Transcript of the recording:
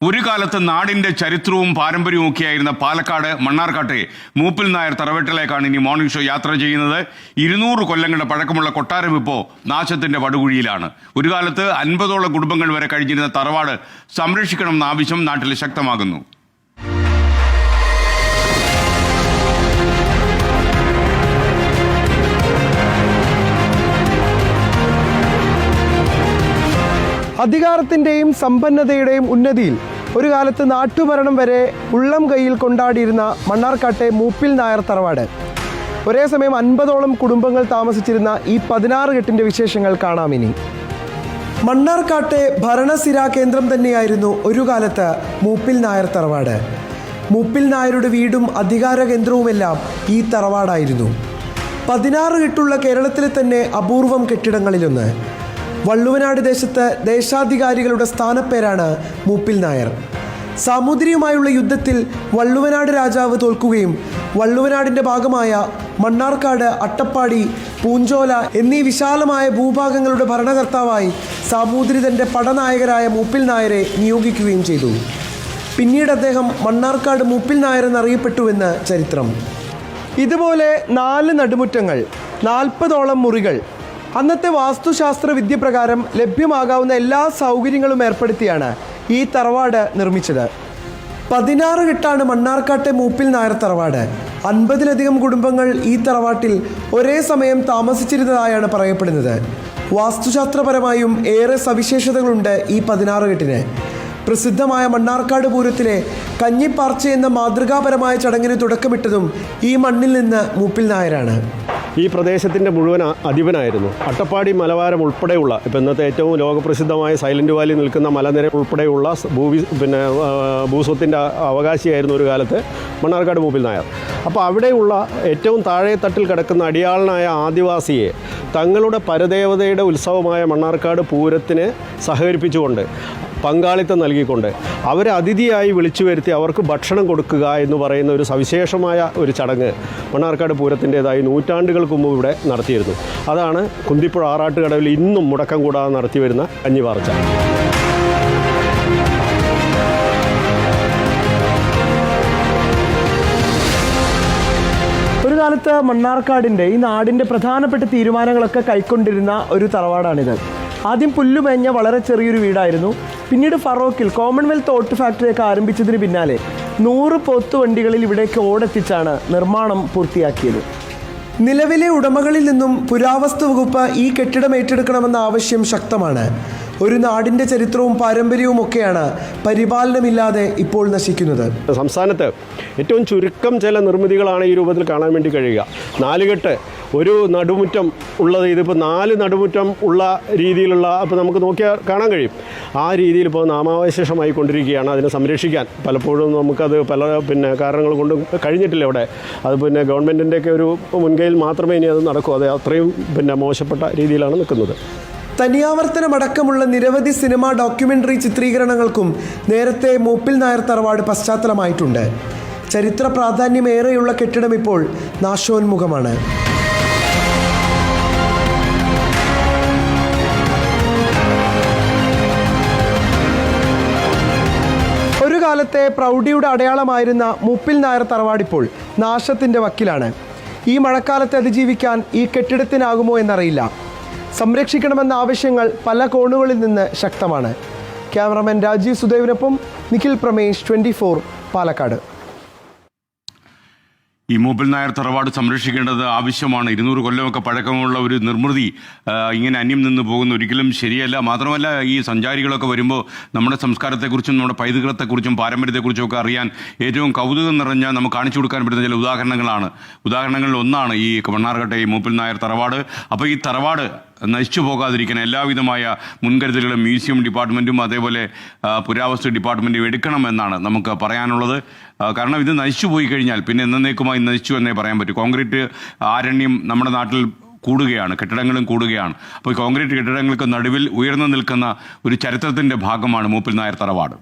ഒരു കാലത്ത് നാടിന്റെ ചരിത്രവും പാരമ്പര്യവും ഒക്കെയായിരുന്ന പാലക്കാട് മണ്ണാർക്കാട്ടെ മൂപ്പിൽ നായർ തറവെട്ടിലേക്കാണ് ഇനി മോർണിംഗ് ഷോ യാത്ര ചെയ്യുന്നത്. 200 കൊല്ലങ്ങളുടെ പഴക്കമുള്ള കൊട്ടാരം ഇപ്പോൾ നാശത്തിന്റെ പടുകുഴിയിലാണ്. ഒരു കാലത്ത് 50ഓളം കുടുംബങ്ങൾ വരെ കഴിഞ്ഞിരുന്ന തറവാട് സംരക്ഷിക്കണമെന്ന ആവശ്യം നാട്ടിൽ ശക്തമാകുന്നു. അധികാരത്തിൻ്റെയും സമ്പന്നതയുടെയും ഉന്നതിയിൽ ഒരു കാലത്ത് നാട്ടുഭരണം വരെ ഉള്ളം കൈയിൽ കൊണ്ടാടിയിരുന്ന മണ്ണാർക്കാട്ടെ മൂപ്പിൽ നായർ തറവാട്. ഒരേ സമയം 50ഓളം കുടുംബങ്ങൾ താമസിച്ചിരുന്ന ഈ 16 കെട്ടിൻ്റെ വിശേഷങ്ങൾ കാണാം ഇനി. മണ്ണാർക്കാട്ടെ ഭരണസിരാ കേന്ദ്രം തന്നെയായിരുന്നു ഒരു കാലത്ത് മൂപ്പിൽ നായർ തറവാട്. മൂപ്പിൽ നായരുടെ വീടും അധികാര കേന്ദ്രവുമെല്ലാം ഈ തറവാടായിരുന്നു. 16 കെട്ടുള്ള കേരളത്തിലെ തന്നെ അപൂർവം കെട്ടിടങ്ങളിലൊന്ന്. വള്ളുവനാട് ദേശത്ത് ദേശാധികാരികളുടെ സ്ഥാനപ്പേരാണ് മൂപ്പിൽ നായർ. സാമൂതിരിയുമായുള്ള യുദ്ധത്തിൽ വള്ളുവനാട് രാജാവ് തോൽക്കുകയും വള്ളുവനാടിൻ്റെ ഭാഗമായ മണ്ണാർക്കാട്, അട്ടപ്പാടി, പൂഞ്ചോല എന്നീ വിശാലമായ ഭൂഭാഗങ്ങളുടെ ഭരണകർത്താവായി സാമൂതിരി തൻ്റെ പടനായകരായ മൂപ്പിൽ നായരെ നിയോഗിക്കുകയും ചെയ്തു. പിന്നീട് അദ്ദേഹം മണ്ണാർക്കാട് മൂപ്പിൽ നായർ എന്നറിയപ്പെട്ടുവെന്ന് ചരിത്രം. ഇതുപോലെ 4 നടുമുറ്റങ്ങൾ, 40ഓളം മുറികൾ, അന്നത്തെ വാസ്തുശാസ്ത്ര വിദ്യ പ്രകാരം ലഭ്യമാകാവുന്ന എല്ലാ സൗകര്യങ്ങളും ഏർപ്പെടുത്തിയാണ് ഈ തറവാട് നിർമ്മിച്ചത്. 16 കെട്ടാണ് മണ്ണാർക്കാട്ടെ മൂപ്പിൽ നായർ തറവാട്. 50ലധികം കുടുംബങ്ങൾ ഈ തറവാട്ടിൽ ഒരേ സമയം താമസിച്ചിരുന്നതായാണ് പറയപ്പെടുന്നത്. വാസ്തുശാസ്ത്രപരമായും ഏറെ സവിശേഷതകളുണ്ട് ഈ 16 കെട്ടിന്. പ്രസിദ്ധമായ മണ്ണാർക്കാട് പൂരത്തിലെ കഞ്ഞിപ്പാർച്ച എന്ന മാതൃകാപരമായ ചടങ്ങിന് തുടക്കമിട്ടതും ഈ മണ്ണിൽ നിന്ന് മൂപ്പിൽ നായരാണ്. ഈ പ്രദേശത്തിൻ്റെ മുഴുവൻ അധിപനായിരുന്നു. അട്ടപ്പാടി മലവാരം ഉൾപ്പെടെയുള്ള ഇപ്പം ഇന്നത്തെ ഏറ്റവും ലോകപ്രസിദ്ധമായ സൈലൻറ്റ് വാലി നിൽക്കുന്ന മലനിര ഉൾപ്പെടെയുള്ള ഭൂസ്വത്തിൻ്റെ അവകാശിയായിരുന്നു ഒരു കാലത്ത് മണ്ണാർക്കാട് മൂപ്പിൽ നായർ. അപ്പോൾ അവിടെയുള്ള ഏറ്റവും താഴെ തട്ടിൽ കിടക്കുന്ന അടിയാളനായ ആദിവാസിയെ തങ്ങളുടെ പരദേവതയുടെ ഉത്സവമായ മണ്ണാർക്കാട് പൂരത്തിന് സഹകരിപ്പിച്ചുകൊണ്ട് പങ്കാളിത്തം നൽകിക്കൊണ്ട് അവരെ അതിഥിയായി വിളിച്ചു വരുത്തി അവർക്ക് ഭക്ഷണം കൊടുക്കുക എന്ന് പറയുന്ന ഒരു സവിശേഷമായ ഒരു ചടങ്ങ് മണ്ണാർക്കാട് പൂരത്തിൻ്റേതായി നൂറ്റാണ്ടുകൾക്ക് മുമ്പ് ഇവിടെ നടത്തിയിരുന്നു. അതാണ് കുന്തിപ്പുഴ ആറാട്ടുകടവിൽ ഇന്നും മുടക്കം കൂടാതെ നടത്തി വരുന്ന കഞ്ഞിപ്പാർച്ച. ഒരു കാലത്ത് മണ്ണാർക്കാടിൻ്റെ ഈ നാടിൻ്റെ പ്രധാനപ്പെട്ട തീരുമാനങ്ങളൊക്കെ കൈക്കൊണ്ടിരുന്ന ഒരു തറവാടാണിത്. ആദ്യം പുല്ലുമേഞ്ഞ വളരെ ചെറിയൊരു വീടായിരുന്നു. പിന്നീട് ഫറോക്കിൽ കോമൺവെൽത്ത് ഓട്ട് ഫാക്ടറിയൊക്കെ ആരംഭിച്ചതിന് പിന്നാലെ 100 പോത്തുവണ്ടികളിൽ ഇവിടേക്ക് ഓടെത്തിച്ചാണ് നിർമ്മാണം പൂർത്തിയാക്കിയത്. നിലവിലെ ഉടമകളിൽ നിന്നും പുരാവസ്തു വകുപ്പ് ഈ കെട്ടിടം ഏറ്റെടുക്കണമെന്ന ആവശ്യം ശക്തമാണ്. ഒരു നാടിൻ്റെ ചരിത്രവും പാരമ്പര്യവും ഒക്കെയാണ് പരിപാലനമില്ലാതെ ഇപ്പോൾ നശിക്കുന്നത്. സംസ്ഥാനത്ത് ഏറ്റവും ചുരുക്കം ചില നിർമ്മിതികളാണ് ഈ രൂപത്തിൽ കാണാൻ വേണ്ടി കഴിയുക. 4 കെട്ട് ഒരു നടുമുറ്റം ഉള്ളത്, ഇതിപ്പോൾ 4 നടുമുറ്റം ഉള്ള രീതിയിലുള്ള അപ്പോൾ നമുക്ക് നോക്കിയാൽ കാണാൻ കഴിയും. ആ രീതിയിൽ ഇപ്പോൾ നാമാവശേഷമായി കൊണ്ടിരിക്കുകയാണ്. അതിനെ സംരക്ഷിക്കാൻ പലപ്പോഴും നമുക്കത് പല കാരണങ്ങൾ കൊണ്ട് കഴിഞ്ഞിട്ടില്ല ഇവിടെ. അത് ഗവൺമെൻറ്റിൻ്റെയൊക്കെ ഒരു മുൻകൈയിൽ മാത്രമേ ഇനി അത് നടക്കൂ. അത് അത്രയും മോശപ്പെട്ട രീതിയിലാണ് നിൽക്കുന്നത്. തനിയാവർത്തനമടക്കമുള്ള നിരവധി സിനിമ, ഡോക്യുമെൻ്ററി ചിത്രീകരണങ്ങൾക്കും നേരത്തെ മൂപ്പിൽ നായർ തറവാട് പശ്ചാത്തലമായിട്ടുണ്ട്. ചരിത്ര പ്രാധാന്യമേറെയുള്ള കെട്ടിടം ഇപ്പോൾ നാശോന്മുഖമാണ്. ഒരു കാലത്തെ പ്രൗഢിയുടെ അടയാളമായിരുന്ന മൂപ്പിൽ നായർ തറവാടിപ്പോൾ നാശത്തിൻ്റെ വക്കിലാണ്. ഈ മഴക്കാലത്തെ അതിജീവിക്കാൻ ഈ കെട്ടിടത്തിനാകുമോ എന്നറിയില്ല. സംരക്ഷിക്കണമെന്ന ആവശ്യങ്ങൾ പല കോണുകളിൽ നിന്ന് ശക്തമാണ്. ക്യാമറമാൻ രാജീവ് സുദേവിനൊപ്പം നിഖിൽ പ്രമേഷ്, 24 പാലക്കാട്. ഈ മൂപ്പിൽ നായർ തറവാട് സംരക്ഷിക്കേണ്ടത് ആവശ്യമാണ്. 200 കൊല്ലമൊക്കെ പഴക്കമുള്ള ഒരു നിർമ്മിതി ഇങ്ങനെ അന്യം നിന്ന് പോകുന്ന ഒരിക്കലും ശരിയല്ല. മാത്രമല്ല, ഈ സഞ്ചാരികളൊക്കെ വരുമ്പോൾ നമ്മുടെ സംസ്കാരത്തെക്കുറിച്ചും നമ്മുടെ പൈതൃകത്തെക്കുറിച്ചും പാരമ്പര്യത്തെക്കുറിച്ചും ഒക്കെ അറിയാൻ ഏറ്റവും കൗതുകം നിറഞ്ഞ നമുക്ക് കാണിച്ചു കൊടുക്കാൻ പറ്റുന്ന ചില ഉദാഹരണങ്ങളിൽ ഒന്നാണ് ഈ മണ്ണാർക്കാട്ടെ മൂപ്പിൽ നായർ തറവാട്. അപ്പോൾ ഈ തറവാട് നശിച്ചു പോകാതിരിക്കാൻ എല്ലാവിധമായ മുൻകരുതലുകളും മ്യൂസിയം ഡിപ്പാർട്ട്മെൻറ്റും അതേപോലെ പുരാവസ്തു ഡിപ്പാർട്ട്മെൻറ്റും എടുക്കണമെന്നാണ് നമുക്ക് പറയാനുള്ളത്. കാരണം ഇത് നശിച്ചു പോയി കഴിഞ്ഞാൽ പിന്നെ എന്നേക്കുമായി നശിച്ചു എന്നേ പറയാൻ പറ്റൂ. കോൺക്രീറ്റ് ആരണ്യം നമ്മുടെ നാട്ടിൽ കൂടുകയാണ്, കെട്ടിടങ്ങളും കൂടുകയാണ്. അപ്പോൾ കോൺക്രീറ്റ് കെട്ടിടങ്ങൾക്ക് നടുവിൽ ഉയർന്നു നിൽക്കുന്ന ഒരു ചരിത്രത്തിൻ്റെ ഭാഗമാണ് മൂപ്പിൽ നായർ തറവാട്.